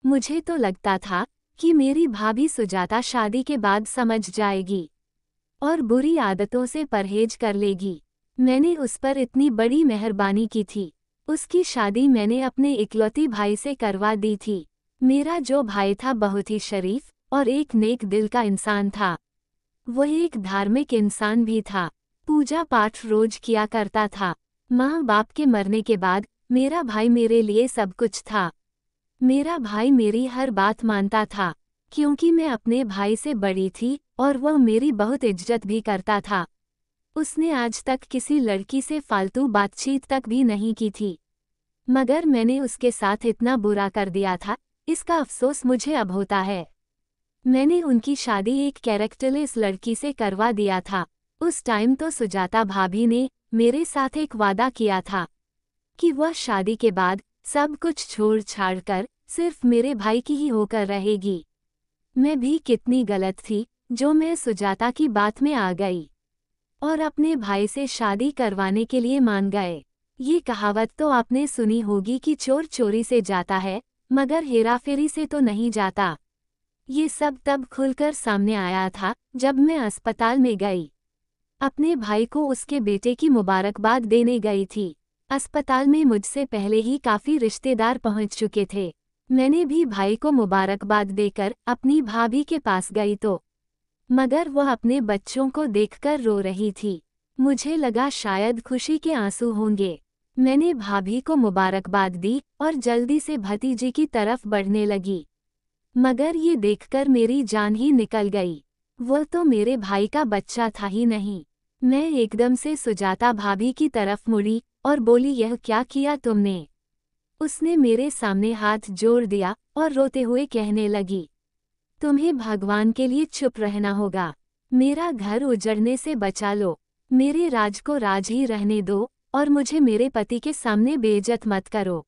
मुझे तो लगता था कि मेरी भाभी सुजाता शादी के बाद समझ जाएगी और बुरी आदतों से परहेज कर लेगी। मैंने उस पर इतनी बड़ी मेहरबानी की थी। उसकी शादी मैंने अपने इकलौती भाई से करवा दी थी। मेरा जो भाई था बहुत ही शरीफ और एक नेक दिल का इंसान था। वह एक धार्मिक इंसान भी था। पूजा पाठ रोज किया करता था। माँ बाप के मरने के बाद मेरा भाई मेरे लिए सब कुछ था। मेरा भाई मेरी हर बात मानता था, क्योंकि मैं अपने भाई से बड़ी थी और वह मेरी बहुत इज्जत भी करता था। उसने आज तक किसी लड़की से फालतू बातचीत तक भी नहीं की थी। मगर मैंने उसके साथ इतना बुरा कर दिया था, इसका अफसोस मुझे अब होता है। मैंने उनकी शादी एक कैरेक्टरलेस लड़की से करवा दिया था। उस टाइम तो सुजाता भाभी ने मेरे साथ एक वादा किया था कि वह शादी के बाद सब कुछ छोड़ छाड़ कर सिर्फ मेरे भाई की ही होकर रहेगी। मैं भी कितनी गलत थी जो मैं सुजाता की बात में आ गई और अपने भाई से शादी करवाने के लिए मान गए। ये कहावत तो आपने सुनी होगी कि चोर चोरी से जाता है मगर हेराफेरी से तो नहीं जाता। ये सब तब खुलकर सामने आया था जब मैं अस्पताल में गई। अपने भाई को उसके बेटे की मुबारकबाद देने गई थी। अस्पताल में मुझसे पहले ही काफ़ी रिश्तेदार पहुंच चुके थे। मैंने भी भाई को मुबारकबाद देकर अपनी भाभी के पास गई तो मगर वह अपने बच्चों को देखकर रो रही थी। मुझे लगा शायद खुशी के आंसू होंगे। मैंने भाभी को मुबारकबाद दी और जल्दी से भतीजी की तरफ बढ़ने लगी, मगर ये देखकर मेरी जान ही निकल गई। वह तो मेरे भाई का बच्चा था ही नहीं। मैं एकदम से सुजाता भाभी की तरफ मुड़ी और बोली, यह क्या किया तुमने? उसने मेरे सामने हाथ जोड़ दिया और रोते हुए कहने लगी, तुम्हें भगवान के लिए चुप रहना होगा। मेरा घर उजड़ने से बचा लो। मेरे राज को राज ही रहने दो और मुझे मेरे पति के सामने बेइज्जत मत करो।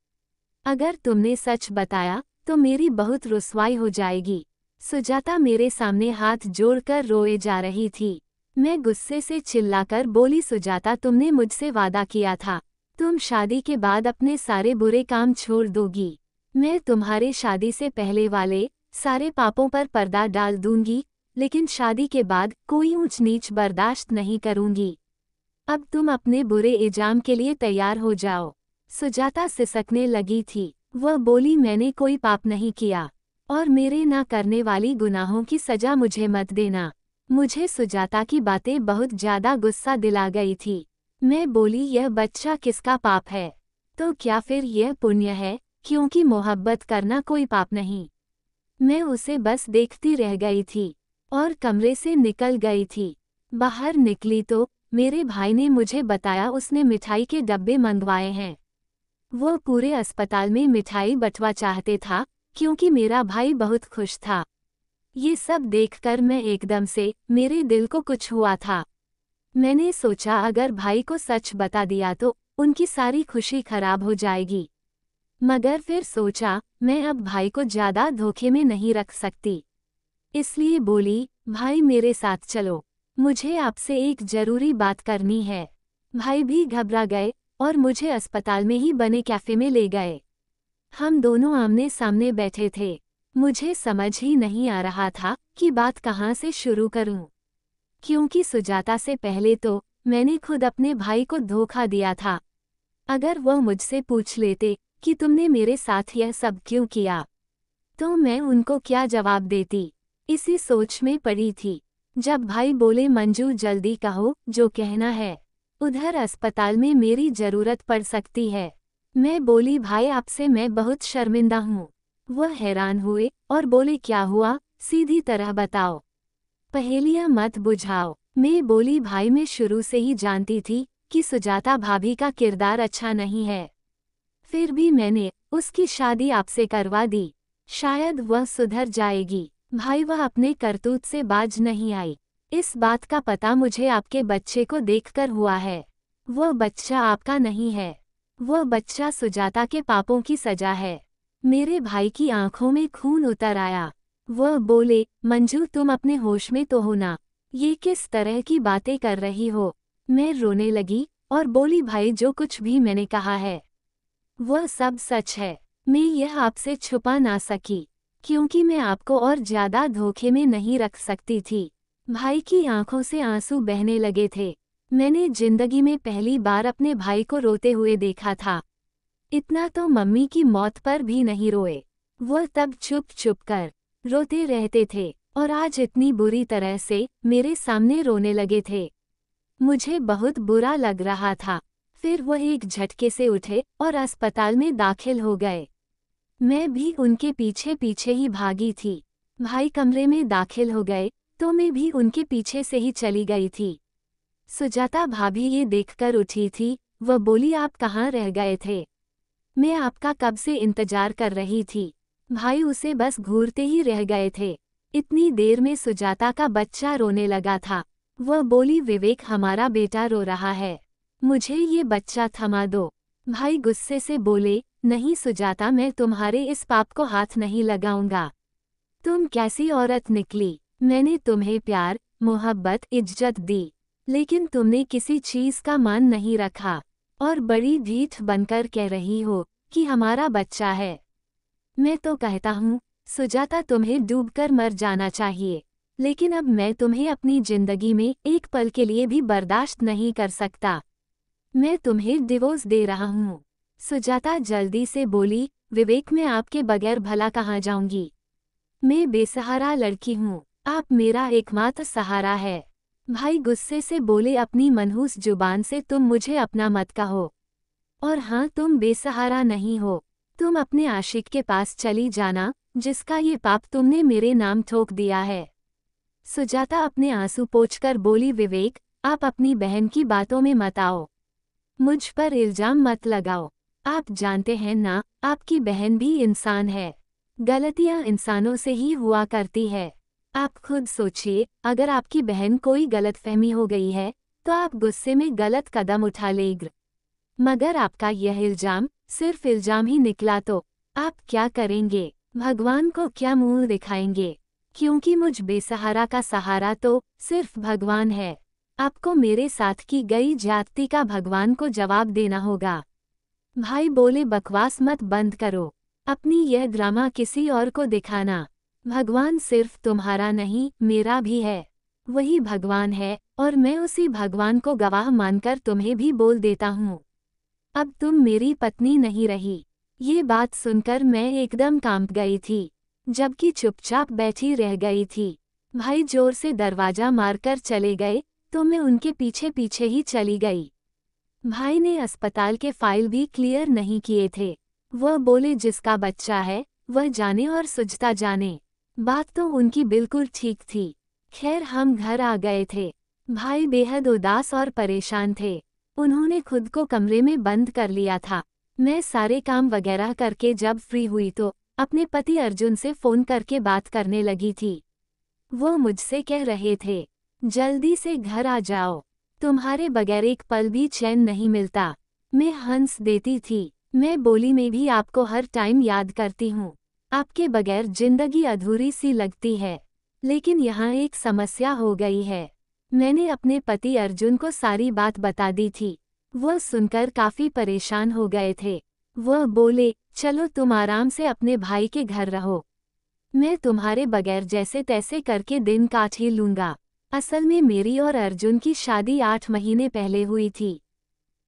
अगर तुमने सच बताया तो मेरी बहुत रुसवाई हो जाएगी। सुजाता मेरे सामने हाथ जोड़कर रोए जा रही थी। मैं गुस्से से चिल्लाकर बोली, सुजाता तुमने मुझसे वादा किया था, तुम शादी के बाद अपने सारे बुरे काम छोड़ दोगी। मैं तुम्हारे शादी से पहले वाले सारे पापों पर पर्दा डाल दूंगी, लेकिन शादी के बाद कोई ऊंच नीच बर्दाश्त नहीं करूंगी। अब तुम अपने बुरे इल्जाम के लिए तैयार हो जाओ। सुजाता सिसकने लगी थी। वह बोली, मैंने कोई पाप नहीं किया और मेरे ना करने वाली गुनाहों की सजा मुझे मत देना। मुझे सुजाता की बातें बहुत ज्यादा गुस्सा दिला गई थी। मैं बोली, यह बच्चा किसका पाप है? तो क्या फिर यह पुण्य है? क्योंकि मोहब्बत करना कोई पाप नहीं। मैं उसे बस देखती रह गई थी और कमरे से निकल गई थी। बाहर निकली तो मेरे भाई ने मुझे बताया उसने मिठाई के डब्बे मंगवाए हैं। वो पूरे अस्पताल में मिठाई बंटवा चाहते था क्योंकि मेरा भाई बहुत खुश था। ये सब देखकर मैं एकदम से मेरे दिल को कुछ हुआ था। मैंने सोचा अगर भाई को सच बता दिया तो उनकी सारी खुशी खराब हो जाएगी। मगर फिर सोचा मैं अब भाई को ज्यादा धोखे में नहीं रख सकती, इसलिए बोली, भाई मेरे साथ चलो, मुझे आपसे एक जरूरी बात करनी है। भाई भी घबरा गए और मुझे अस्पताल में ही बने कैफे में ले गए। हम दोनों आमने सामने बैठे थे। मुझे समझ ही नहीं आ रहा था कि बात कहाँ से शुरू करूं, क्योंकि सुजाता से पहले तो मैंने खुद अपने भाई को धोखा दिया था। अगर वह मुझसे पूछ लेते कि तुमने मेरे साथ यह सब क्यों किया, तो मैं उनको क्या जवाब देती। इसी सोच में पड़ी थी जब भाई बोले, मंजू जल्दी कहो जो कहना है, उधर अस्पताल में मेरी जरूरत पड़ सकती है। मैं बोली, भाई आपसे मैं बहुत शर्मिंदा हूँ। वह हैरान हुए और बोले, क्या हुआ, सीधी तरह बताओ, पहेलियां मत बुझाओ। मैं बोली, भाई मैं शुरू से ही जानती थी कि सुजाता भाभी का किरदार अच्छा नहीं है, फिर भी मैंने उसकी शादी आपसे करवा दी। शायद वह सुधर जाएगी। भाई वह अपने करतूत से बाज नहीं आई। इस बात का पता मुझे आपके बच्चे को देखकर हुआ है। वह बच्चा आपका नहीं है, वह बच्चा सुजाता के पापों की सजा है। मेरे भाई की आंखों में खून उतर आया। वह बोले, मंजू तुम अपने होश में तो हो ना, ये किस तरह की बातें कर रही हो? मैं रोने लगी और बोली, भाई जो कुछ भी मैंने कहा है वह सब सच है। मैं यह आपसे छुपा ना सकी, क्योंकि मैं आपको और ज्यादा धोखे में नहीं रख सकती थी। भाई की आंखों से आंसू बहने लगे थे। मैंने जिंदगी में पहली बार अपने भाई को रोते हुए देखा था। इतना तो मम्मी की मौत पर भी नहीं रोए। वह तब चुप चुप कर रोते रहते थे और आज इतनी बुरी तरह से मेरे सामने रोने लगे थे। मुझे बहुत बुरा लग रहा था। फिर वह एक झटके से उठे और अस्पताल में दाखिल हो गए। मैं भी उनके पीछे पीछे ही भागी थी। भाई कमरे में दाखिल हो गए तो मैं भी उनके पीछे से ही चली गई थी। सुजाता भाभी ये देखकर उठी थी। वह बोली, आप कहाँ रह गए थे? मैं आपका कब से इंतजार कर रही थी। भाई उसे बस घूरते ही रह गए थे। इतनी देर में सुजाता का बच्चा रोने लगा था। वह बोली, विवेक हमारा बेटा रो रहा है, मुझे ये बच्चा थमा दो। भाई गुस्से से बोले, नहीं सुजाता, मैं तुम्हारे इस पाप को हाथ नहीं लगाऊंगा। तुम कैसी औरत निकली। मैंने तुम्हें प्यार, मोहब्बत, इज्जत दी, लेकिन तुमने किसी चीज का मान नहीं रखा और बड़ी ढीठ बनकर कह रही हो कि हमारा बच्चा है। मैं तो कहता हूँ सुजाता, तुम्हें डूबकर मर जाना चाहिए, लेकिन अब मैं तुम्हें अपनी जिंदगी में एक पल के लिए भी बर्दाश्त नहीं कर सकता। मैं तुम्हें डिवोर्स दे रहा हूँ। सुजाता जल्दी से बोली, विवेक मैं आपके बगैर भला कहाँ जाऊंगी। मैं बेसहारा लड़की हूँ, आप मेरा एकमात्र सहारा है। भाई गुस्से से बोले, अपनी मनहूस जुबान से तुम मुझे अपना मत कहो। और हाँ, तुम बेसहारा नहीं हो। तुम अपने आशिक के पास चली जाना, जिसका ये पाप तुमने मेरे नाम ठोक दिया है। सुजाता अपने आंसू पोंछकर बोली, विवेक आप अपनी बहन की बातों में मत आओ। मुझ पर इल्जाम मत लगाओ। आप जानते हैं ना, आपकी बहन भी इंसान है। गलतियां इंसानों से ही हुआ करती है। आप खुद सोचिए, अगर आपकी बहन कोई गलतफहमी हो गई है तो आप गुस्से में गलत कदम उठा लेंगे, मगर आपका यह इल्जाम सिर्फ इल्जाम ही निकला तो आप क्या करेंगे? भगवान को क्या मुंह दिखाएंगे? क्योंकि मुझ बेसहारा का सहारा तो सिर्फ भगवान है। आपको मेरे साथ की गई ज्यादती का भगवान को जवाब देना होगा। भाई बोले, बकवास मत बंद करो, अपनी यह ड्रामा किसी और को दिखाना। भगवान सिर्फ तुम्हारा नहीं, मेरा भी है। वही भगवान है और मैं उसी भगवान को गवाह मानकर तुम्हें भी बोल देता हूँ, अब तुम मेरी पत्नी नहीं रही। ये बात सुनकर मैं एकदम कांप गई थी, जबकि चुपचाप बैठी रह गई थी। भाई जोर से दरवाजा मारकर चले गए तो मैं उनके पीछे पीछे ही चली गई। भाई ने अस्पताल के फाइल भी क्लियर नहीं किए थे। वह बोले, जिसका बच्चा है वह जाने और सुजता जाने। बात तो उनकी बिल्कुल ठीक थी। खैर हम घर आ गए थे। भाई बेहद उदास और परेशान थे। उन्होंने खुद को कमरे में बंद कर लिया था। मैं सारे काम वगैरह करके जब फ्री हुई तो अपने पति अर्जुन से फ़ोन करके बात करने लगी थी। वो मुझसे कह रहे थे, जल्दी से घर आ जाओ, तुम्हारे बगैर एक पल भी चैन नहीं मिलता। मैं हंस देती थी। मैं बोली, मैं भी आपको हर टाइम याद करती हूँ, आपके बगैर जिंदगी अधूरी सी लगती है। लेकिन यहाँ एक समस्या हो गई है। मैंने अपने पति अर्जुन को सारी बात बता दी थी। वह सुनकर काफ़ी परेशान हो गए थे। वह बोले, चलो तुम आराम से अपने भाई के घर रहो, मैं तुम्हारे बगैर जैसे तैसे करके दिन काट ही लूँगा। असल में मेरी और अर्जुन की शादी 8 महीने पहले हुई थी।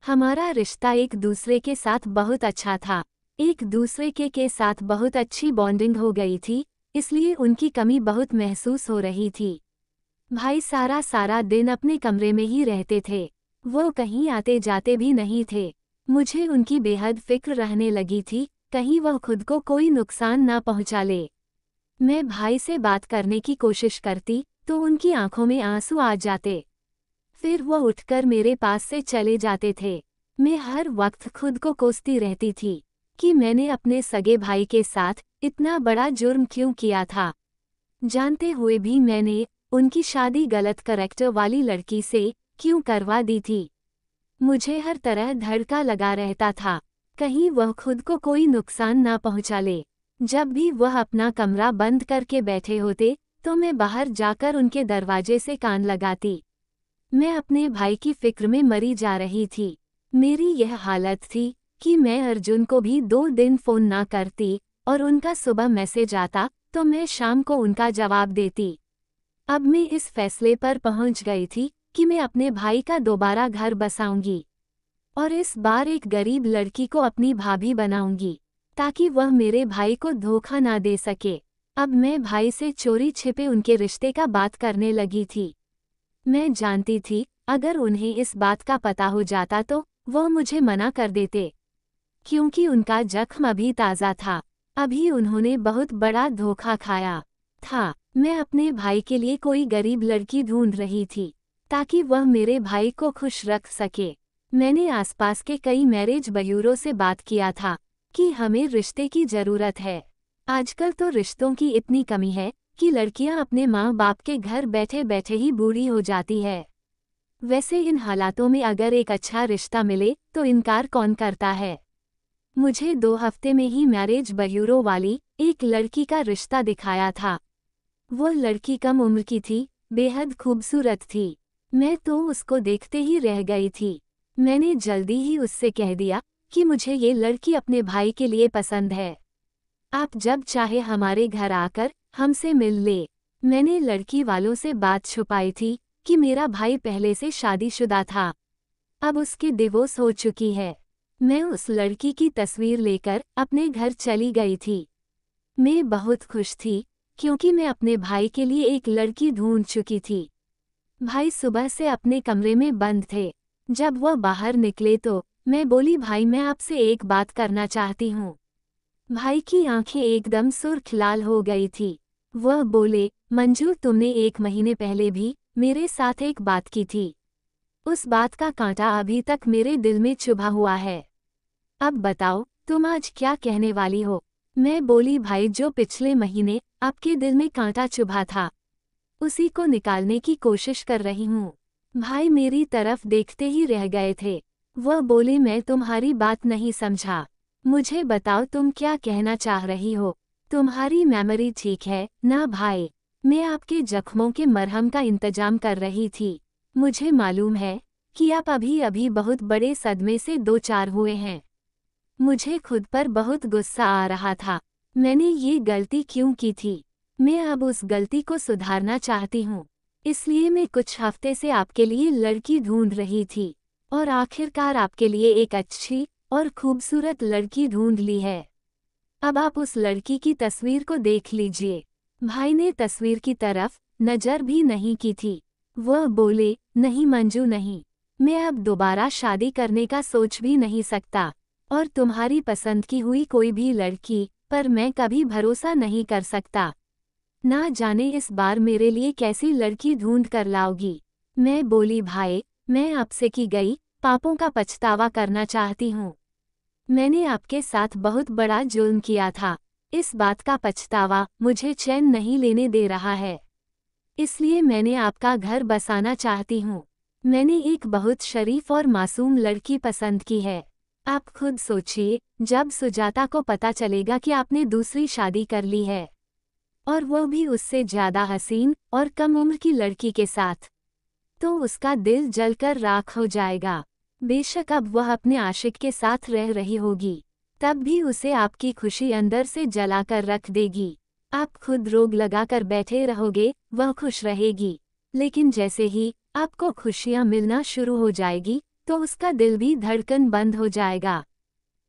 हमारा रिश्ता एक दूसरे के साथ बहुत अच्छा था। एक दूसरे के साथ बहुत अच्छी बॉन्डिंग हो गई थी, इसलिए उनकी कमी बहुत महसूस हो रही थी। भाई सारा दिन अपने कमरे में ही रहते थे। वो कहीं आते जाते भी नहीं थे। मुझे उनकी बेहद फिक्र रहने लगी थी, कहीं वह खुद को कोई नुकसान ना पहुंचा ले। मैं भाई से बात करने की कोशिश करती तो उनकी आंखों में आंसू आ जाते। फिर वो उठकर मेरे पास से चले जाते थे। मैं हर वक्त खुद को कोसती रहती थी कि मैंने अपने सगे भाई के साथ इतना बड़ा जुर्म क्यों किया था। जानते हुए भी मैंने उनकी शादी गलत करैक्टर वाली लड़की से क्यों करवा दी थी। मुझे हर तरह धड़का लगा रहता था, कहीं वह खुद को कोई नुकसान ना पहुंचा ले। जब भी वह अपना कमरा बंद करके बैठे होते तो मैं बाहर जाकर उनके दरवाजे से कान लगाती। मैं अपने भाई की फिक्र में मरी जा रही थी। मेरी यह हालत थी कि मैं अर्जुन को भी 2 दिन फ़ोन ना करती और उनका सुबह मैसेज आता तो मैं शाम को उनका जवाब देती। अब मैं इस फैसले पर पहुंच गई थी कि मैं अपने भाई का दोबारा घर बसाऊंगी और इस बार एक गरीब लड़की को अपनी भाभी बनाऊंगी ताकि वह मेरे भाई को धोखा ना दे सके। अब मैं भाई से चोरी छिपे उनके रिश्ते का बात करने लगी थी। मैं जानती थी अगर उन्हें इस बात का पता हो जाता तो वह मुझे मना कर देते, क्योंकि उनका जख्म अभी ताज़ा था। अभी उन्होंने बहुत बड़ा धोखा खाया था। मैं अपने भाई के लिए कोई गरीब लड़की ढूंढ रही थी ताकि वह मेरे भाई को खुश रख सके। मैंने आसपास के कई मैरिज ब्यूरो से बात किया था कि हमें रिश्ते की ज़रूरत है। आजकल तो रिश्तों की इतनी कमी है कि लड़कियां अपने माँ बाप के घर बैठे बैठे ही बूढ़ी हो जाती है। वैसे इन हालातों में अगर एक अच्छा रिश्ता मिले तो इनकार कौन करता है। मुझे 2 हफ्ते में ही मैरिज ब्यूरो वाली एक लड़की का रिश्ता दिखाया था। वो लड़की कम उम्र की थी, बेहद खूबसूरत थी। मैं तो उसको देखते ही रह गई थी। मैंने जल्दी ही उससे कह दिया कि मुझे ये लड़की अपने भाई के लिए पसंद है। आप जब चाहे हमारे घर आकर हमसे मिल ले। मैंने लड़की वालों से बात छुपाई थी कि मेरा भाई पहले से शादीशुदा था। अब उसकी डिवोर्स हो चुकी है। मैं उस लड़की की तस्वीर लेकर अपने घर चली गई थी। मैं बहुत खुश थी क्योंकि मैं अपने भाई के लिए एक लड़की ढूंढ चुकी थी। भाई सुबह से अपने कमरे में बंद थे। जब वह बाहर निकले तो मैं बोली, भाई मैं आपसे एक बात करना चाहती हूँ। भाई की आंखें एकदम सुर्ख लाल हो गई थी। वह बोले, मंजू तुमने 1 महीने पहले भी मेरे साथ एक बात की थी। उस बात का कांटा अभी तक मेरे दिल में चुभा हुआ है। अब बताओ तुम आज क्या कहने वाली हो। मैं बोली, भाई जो पिछले महीने आपके दिल में कांटा चुभा था उसी को निकालने की कोशिश कर रही हूँ। भाई मेरी तरफ देखते ही रह गए थे। वह बोले, मैं तुम्हारी बात नहीं समझा। मुझे बताओ तुम क्या कहना चाह रही हो। तुम्हारी मेमोरी ठीक है ना भाई। मैं आपके जख्मों के मरहम का इंतजाम कर रही थी। मुझे मालूम है कि आप अभी अभी बहुत बड़े सदमे से 2-4 हुए हैं। मुझे खुद पर बहुत गुस्सा आ रहा था। मैंने ये गलती क्यों की थी। मैं अब उस गलती को सुधारना चाहती हूँ। इसलिए मैं कुछ हफ्ते से आपके लिए लड़की ढूंढ रही थी और आखिरकार आपके लिए एक अच्छी और खूबसूरत लड़की ढूंढ ली है। अब आप उस लड़की की तस्वीर को देख लीजिए। भाई ने तस्वीर की तरफ नजर भी नहीं की थी। वह बोले, नहीं मंजू नहीं, मैं अब दोबारा शादी करने का सोच भी नहीं सकता और तुम्हारी पसंद की हुई कोई भी लड़की पर मैं कभी भरोसा नहीं कर सकता। ना जाने इस बार मेरे लिए कैसी लड़की ढूंढ कर लाओगी। मैं बोली, भाई मैं आपसे की गई पापों का पछतावा करना चाहती हूँ। मैंने आपके साथ बहुत बड़ा जुल्म किया था। इस बात का पछतावा मुझे चैन नहीं लेने दे रहा है। इसलिए मैंने आपका घर बसाना चाहती हूँ। मैंने एक बहुत शरीफ और मासूम लड़की पसंद की है। आप खुद सोचिए, जब सुजाता को पता चलेगा कि आपने दूसरी शादी कर ली है और वो भी उससे ज़्यादा हसीन और कम उम्र की लड़की के साथ, तो उसका दिल जलकर राख हो जाएगा। बेशक अब वह अपने आशिक के साथ रह रही होगी, तब भी उसे आपकी खुशी अंदर से जलाकर रख देगी। आप खुद रोग लगाकर बैठे रहोगे, वह खुश रहेगी, लेकिन जैसे ही आपको खुशियाँ मिलना शुरू हो जाएगी तो उसका दिल भी धड़कन बंद हो जाएगा।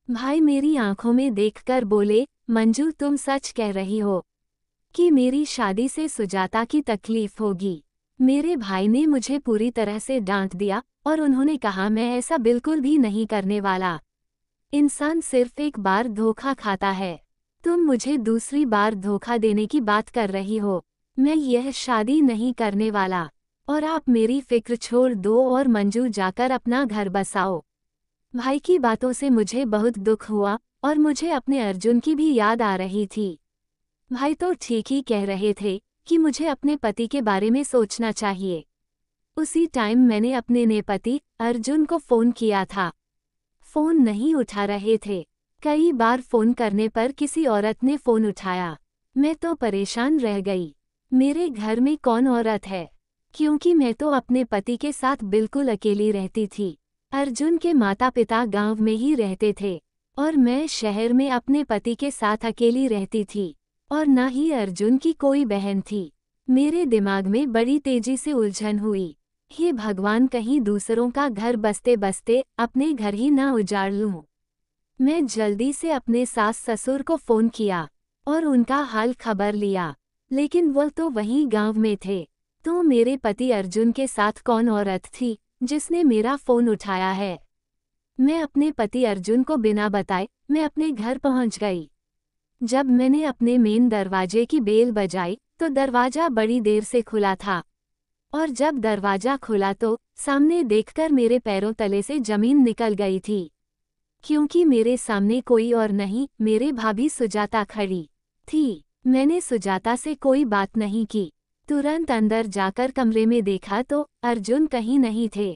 भाई मेरी आंखों में देखकर बोले, मंजू तुम सच कह रही हो कि मेरी शादी से सुजाता की तकलीफ होगी। मेरे भाई ने मुझे पूरी तरह से डांट दिया और उन्होंने कहा मैं ऐसा बिल्कुल भी नहीं करने वाला। इंसान सिर्फ एक बार धोखा खाता है। तुम मुझे दूसरी बार धोखा देने की बात कर रही हो। मैं यह शादी नहीं करने वाला और आप मेरी फिक्र छोड़ दो और मंजू जाकर अपना घर बसाओ। भाई की बातों से मुझे बहुत दुख हुआ और मुझे अपने अर्जुन की भी याद आ रही थी। भाई तो ठीक ही कह रहे थे कि मुझे अपने पति के बारे में सोचना चाहिए। उसी टाइम मैंने अपने नए पति अर्जुन को फ़ोन किया था। फ़ोन नहीं उठा रहे थे। कई बार फ़ोन करने पर किसी औरत ने फ़ोन उठाया। मैं तो परेशान रह गई। मेरे घर में कौन औरत है, क्योंकि मैं तो अपने पति के साथ बिल्कुल अकेली रहती थी। अर्जुन के माता पिता गांव में ही रहते थे। और मैं शहर में अपने पति के साथ अकेली रहती थी और न ही अर्जुन की कोई बहन थी। मेरे दिमाग में बड़ी तेजी से उलझन हुई। हे भगवान, कहीं दूसरों का घर बसते बसते अपने घर ही ना उजाड़ लूं। मैं जल्दी से अपने सास ससुर को फोन किया और उनका हाल खबर लिया, लेकिन वह तो वहीं गांव में थे। तो मेरे पति अर्जुन के साथ कौन औरत थी जिसने मेरा फोन उठाया है? मैं अपने पति अर्जुन को बिना बताए मैं अपने घर पहुंच गई। जब मैंने अपने मेन दरवाजे की बेल बजाई तो दरवाजा बड़ी देर से खुला था, और जब दरवाजा खुला तो सामने देखकर मेरे पैरों तले से जमीन निकल गई थी, क्योंकि मेरे सामने कोई और नहीं, मेरे भाभी सुजाता खड़ी थी। मैंने सुजाता से कोई बात नहीं की। तुरंत अंदर जाकर कमरे में देखा तो अर्जुन कहीं नहीं थे।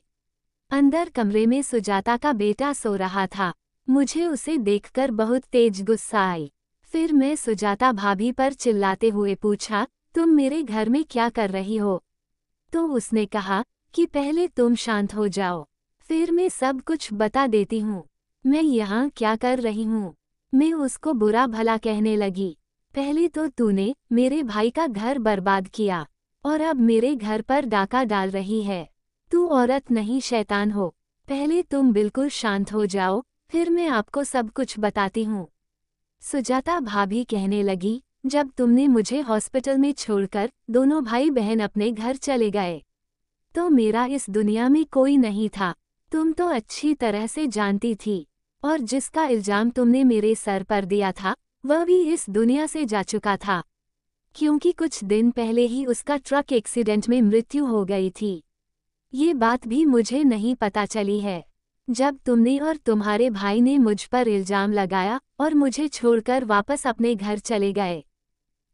अंदर कमरे में सुजाता का बेटा सो रहा था। मुझे उसे देखकर बहुत तेज गुस्सा आई। फिर मैं सुजाता भाभी पर चिल्लाते हुए पूछा, तुम मेरे घर में क्या कर रही हो? तो उसने कहा कि पहले तुम शांत हो जाओ, फिर मैं सब कुछ बता देती हूँ। मैं यहाँ क्या कर रही हूँ? मैं उसको बुरा भला कहने लगी। पहले तो तूने मेरे भाई का घर बर्बाद किया और अब मेरे घर पर डाका डाल रही है। तू औरत नहीं शैतान हो। पहले तुम बिल्कुल शांत हो जाओ, फिर मैं आपको सब कुछ बताती हूँ। सुजाता भाभी कहने लगी, जब तुमने मुझे हॉस्पिटल में छोड़कर दोनों भाई बहन अपने घर चले गए तो मेरा इस दुनिया में कोई नहीं था। तुम तो अच्छी तरह से जानती थी, और जिसका इल्जाम तुमने मेरे सर पर दिया था वह भी इस दुनिया से जा चुका था, क्योंकि कुछ दिन पहले ही उसका ट्रक एक्सीडेंट में मृत्यु हो गई थी। ये बात भी मुझे नहीं पता चली है। जब तुमने और तुम्हारे भाई ने मुझ पर इल्जाम लगाया और मुझे छोड़कर वापस अपने घर चले गए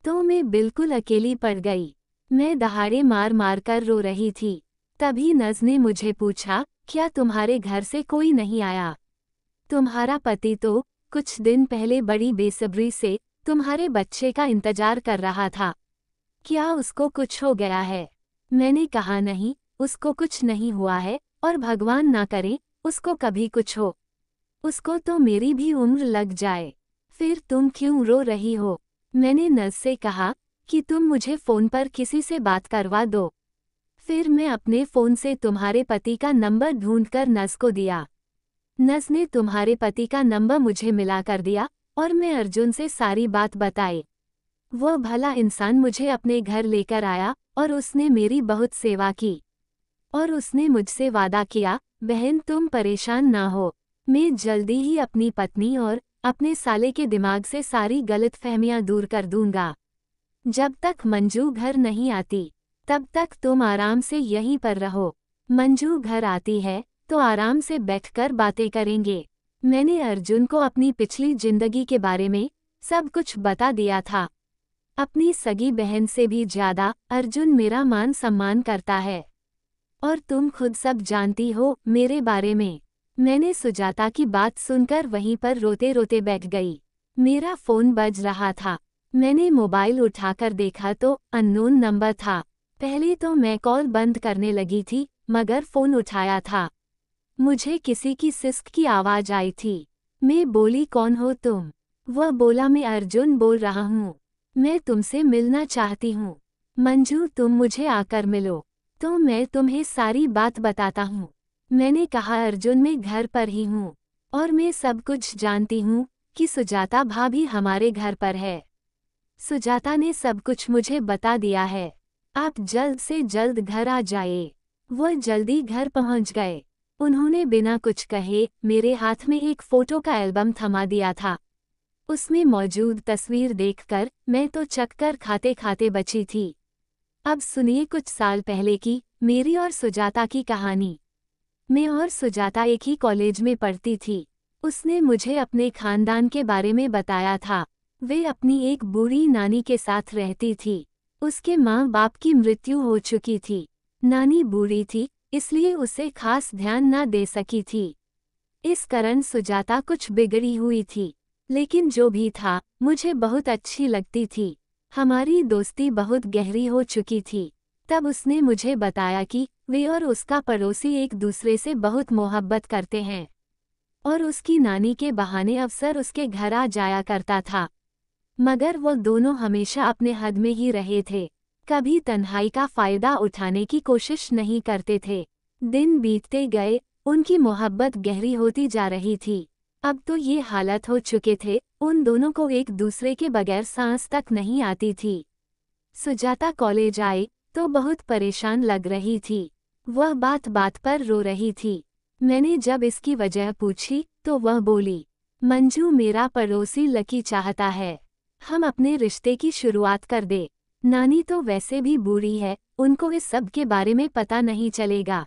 तो मैं बिल्कुल अकेली पड़ गई। मैं दहाड़े मार मार कर रो रही थी। तभी नज़ ने मुझे पूछा, क्या तुम्हारे घर से कोई नहीं आया? तुम्हारा पति तो कुछ दिन पहले बड़ी बेसब्री से तुम्हारे बच्चे का इंतजार कर रहा था। क्या उसको कुछ हो गया है? मैंने कहा, नहीं, उसको कुछ नहीं हुआ है और भगवान ना करे उसको कभी कुछ हो। उसको तो मेरी भी उम्र लग जाए। फिर तुम क्यों रो रही हो? मैंने नज़ से कहा कि तुम मुझे फ़ोन पर किसी से बात करवा दो। फिर मैं अपने फ़ोन से तुम्हारे पति का नंबर ढूंढकर नज़ को दिया। नज़ ने तुम्हारे पति का नंबर मुझे मिला कर दिया और मैं अर्जुन से सारी बात बताई। वह भला इंसान मुझे अपने घर लेकर आया और उसने मेरी बहुत सेवा की, और उसने मुझसे वादा किया, बहन तुम परेशान ना हो, मैं जल्दी ही अपनी पत्नी और अपने साले के दिमाग से सारी गलतफहमियां दूर कर दूंगा। जब तक मंजू घर नहीं आती तब तक तुम आराम से यहीं पर रहो। मंजू घर आती है तो आराम से बैठकर बातें करेंगे। मैंने अर्जुन को अपनी पिछली जिंदगी के बारे में सब कुछ बता दिया था। अपनी सगी बहन से भी ज्यादा अर्जुन मेरा मान सम्मान करता है, और तुम खुद सब जानती हो मेरे बारे में। मैंने सुजाता की बात सुनकर वहीं पर रोते रोते बैठ गई। मेरा फ़ोन बज रहा था। मैंने मोबाइल उठाकर देखा तो अननोन नंबर था। पहले तो मैं कॉल बंद करने लगी थी, मगर फ़ोन उठाया था। मुझे किसी की सिसक की आवाज़ आई थी। मैं बोली, कौन हो तुम? वह बोला, मैं अर्जुन बोल रहा हूँ, मैं तुमसे मिलना चाहती हूँ। मंजू तुम मुझे आकर मिलो तो मैं तुम्हें सारी बात बताता हूँ। मैंने कहा, अर्जुन मैं घर पर ही हूँ और मैं सब कुछ जानती हूँ कि सुजाता भाभी हमारे घर पर है। सुजाता ने सब कुछ मुझे बता दिया है। आप जल्द से जल्द घर आ जाइए। वह जल्दी घर पहुँच गए। उन्होंने बिना कुछ कहे मेरे हाथ में एक फ़ोटो का एल्बम थमा दिया था। उसमें मौजूद तस्वीर देखकर मैं तो चक्कर खाते खाते बची थी। अब सुनिए कुछ साल पहले की मेरी और सुजाता की कहानी। मैं और सुजाता एक ही कॉलेज में पढ़ती थी। उसने मुझे अपने खानदान के बारे में बताया था। वे अपनी एक बूढ़ी नानी के साथ रहती थी। उसके माँ बाप की मृत्यु हो चुकी थी। नानी बूढ़ी थी, इसलिए उसे खास ध्यान न दे सकी थी। इस कारण सुजाता कुछ बिगड़ी हुई थी, लेकिन जो भी था मुझे बहुत अच्छी लगती थी। हमारी दोस्ती बहुत गहरी हो चुकी थी। तब उसने मुझे बताया कि वे और उसका पड़ोसी एक दूसरे से बहुत मोहब्बत करते हैं। और उसकी नानी के बहाने अक्सर उसके घर आ जाया करता था। मगर वो दोनों हमेशा अपने हद में ही रहे थे, कभी तन्हाई का फायदा उठाने की कोशिश नहीं करते थे। दिन बीतते गए, उनकी मोहब्बत गहरी होती जा रही थी। अब तो ये हालत हो चुके थे, उन दोनों को एक दूसरे के बगैर सांस तक नहीं आती थी। सुजाता कॉलेज आई तो बहुत परेशान लग रही थी। वह बात बात पर रो रही थी। मैंने जब इसकी वजह पूछी तो वह बोली, मंजू, मेरा पड़ोसी लकी चाहता है हम अपने रिश्ते की शुरुआत कर दे। नानी तो वैसे भी बूढ़ी है, उनको इस सब के बारे में पता नहीं चलेगा।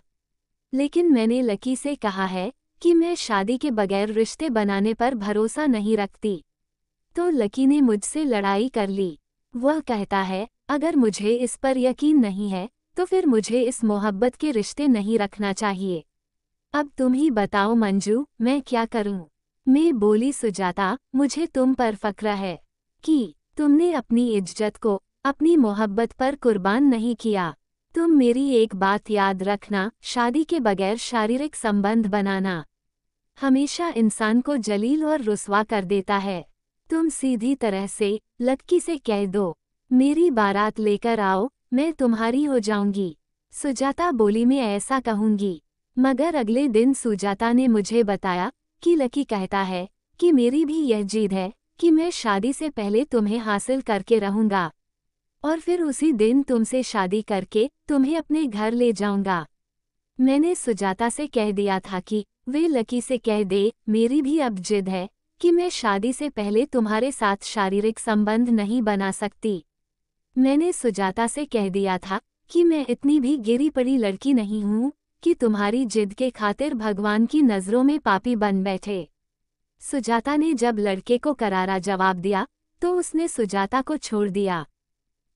लेकिन मैंने लकी से कहा है कि मैं शादी के बगैर रिश्ते बनाने पर भरोसा नहीं रखती। तो लकी ने मुझसे लड़ाई कर ली। वह कहता है, अगर मुझे इस पर यकीन नहीं है तो फिर मुझे इस मोहब्बत के रिश्ते नहीं रखना चाहिए। अब तुम ही बताओ मंजू, मैं क्या करूं? मैं बोली, सुजाता, मुझे तुम पर फक्र है कि तुमने अपनी इज्जत को अपनी मोहब्बत पर कुर्बान नहीं किया। तुम मेरी एक बात याद रखना, शादी के बगैर शारीरिक संबंध बनाना हमेशा इंसान को जलील और रुस्वा कर देता है। तुम सीधी तरह से लक्की से कह दो, मेरी बारात लेकर आओ, मैं तुम्हारी हो जाऊंगी। सुजाता बोली, मैं ऐसा कहूंगी। मगर अगले दिन सुजाता ने मुझे बताया कि लकी कहता है कि मेरी भी यह जिद है कि मैं शादी से पहले तुम्हें हासिल करके रहूंगा और फिर उसी दिन तुमसे शादी करके तुम्हें अपने घर ले जाऊंगा। मैंने सुजाता से कह दिया था कि वे लकी से कह दे, मेरी भी अब जिद है कि मैं शादी से पहले तुम्हारे साथ शारीरिक संबंध नहीं बना सकती। मैंने सुजाता से कह दिया था कि मैं इतनी भी गिरी पड़ी लड़की नहीं हूँ कि तुम्हारी जिद के खातिर भगवान की नज़रों में पापी बन बैठे। सुजाता ने जब लड़के को करारा जवाब दिया तो उसने सुजाता को छोड़ दिया।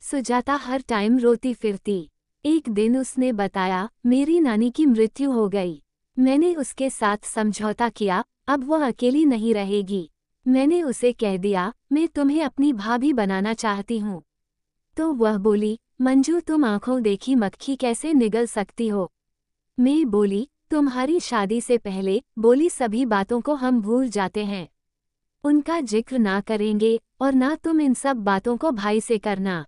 सुजाता हर टाइम रोती फिरती। एक दिन उसने बताया, मेरी नानी की मृत्यु हो गई। मैंने उसके साथ समझौता किया, अब वह अकेली नहीं रहेगी। मैंने उसे कह दिया, मैं तुम्हें अपनी भाभी बनाना चाहती हूँ। तो वह बोली, मंजू, तुम आंखों देखी मक्खी कैसे निगल सकती हो? मैं बोली, तुम्हारी शादी से पहले बोली सभी बातों को हम भूल जाते हैं, उनका जिक्र ना करेंगे और ना तुम इन सब बातों को भाई से करना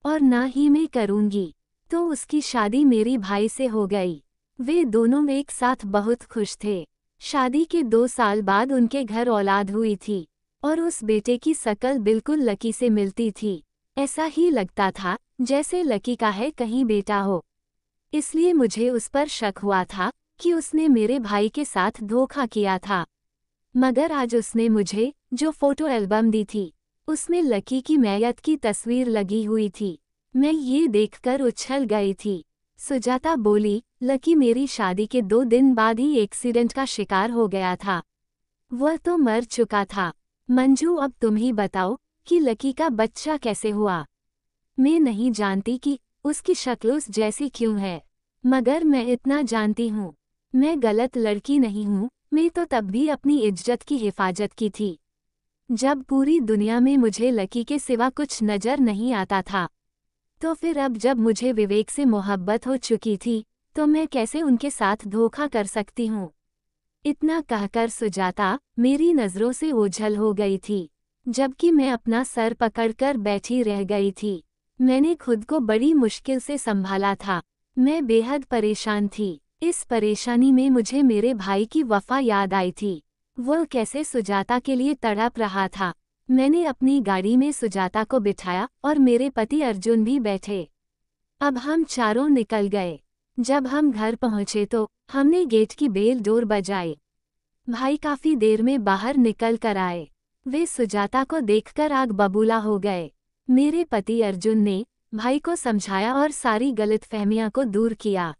और ना ही मैं करूंगी। तो उसकी शादी मेरी भाई से हो गई। वे दोनों एक साथ बहुत खुश थे। शादी के 2 साल बाद उनके घर औलाद हुई थी और उस बेटे की शकल बिल्कुल लकी से मिलती थी। ऐसा ही लगता था जैसे लकी का है कहीं बेटा हो। इसलिए मुझे उस पर शक हुआ था कि उसने मेरे भाई के साथ धोखा किया था। मगर आज उसने मुझे जो फोटो एल्बम दी थी उसमें लकी की मैयत की तस्वीर लगी हुई थी। मैं ये देखकर उछल गई थी। सुजाता बोली, लकी मेरी शादी के 2 दिन बाद ही एक्सीडेंट का शिकार हो गया था। वह तो मर चुका था। मंजू, अब तुम ही बताओ कि लकी का बच्चा कैसे हुआ? मैं नहीं जानती कि उसकी शक्ल उस जैसी क्यों है, मगर मैं इतना जानती हूँ, मैं गलत लड़की नहीं हूँ। मैं तो तब भी अपनी इज्जत की हिफाजत की थी जब पूरी दुनिया में मुझे लकी के सिवा कुछ नजर नहीं आता था। तो फिर अब जब मुझे विवेक से मोहब्बत हो चुकी थी तो मैं कैसे उनके साथ धोखा कर सकती हूँ? इतना कहकर सुजाता मेरी नज़रों से ओझल हो गई थी, जबकि मैं अपना सर पकड़कर बैठी रह गई थी। मैंने खुद को बड़ी मुश्किल से संभाला था। मैं बेहद परेशान थी। इस परेशानी में मुझे मेरे भाई की वफा याद आई थी। वह कैसे सुजाता के लिए तड़प रहा था। मैंने अपनी गाड़ी में सुजाता को बिठाया और मेरे पति अर्जुन भी बैठे। अब हम चारों निकल गए। जब हम घर पहुंचे तो हमने गेट की बेल डोर बजाई। भाई काफी देर में बाहर निकल कर आए। वे सुजाता को देखकर आग बबूला हो गए। मेरे पति अर्जुन ने भाई को समझाया और सारी गलतफहमियां को दूर किया।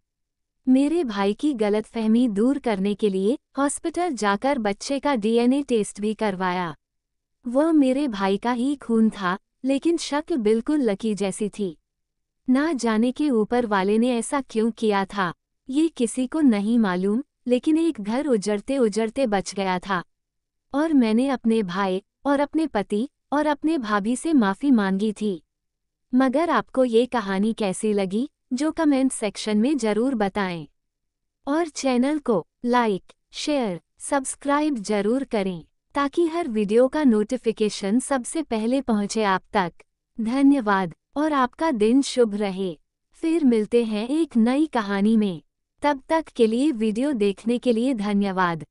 मेरे भाई की गलतफहमी दूर करने के लिए हॉस्पिटल जाकर बच्चे का डीएनए टेस्ट भी करवाया। वह मेरे भाई का ही खून था, लेकिन शक्ल बिल्कुल लकी जैसी थी। ना जाने के ऊपर वाले ने ऐसा क्यों किया था, ये किसी को नहीं मालूम, लेकिन एक घर उजड़ते उजड़ते बच गया था। और मैंने अपने भाई और अपने पति और अपने भाभी से माफ़ी मांगी थी। मगर आपको ये कहानी कैसी लगी, जो कमेंट सेक्शन में ज़रूर बताएं। और चैनल को लाइक, शेयर, सब्सक्राइब जरूर करें ताकि हर वीडियो का नोटिफिकेशन सबसे पहले पहुंचे आप तक। धन्यवाद और आपका दिन शुभ रहे। फिर मिलते हैं एक नई कहानी में। तब तक के लिए वीडियो देखने के लिए धन्यवाद।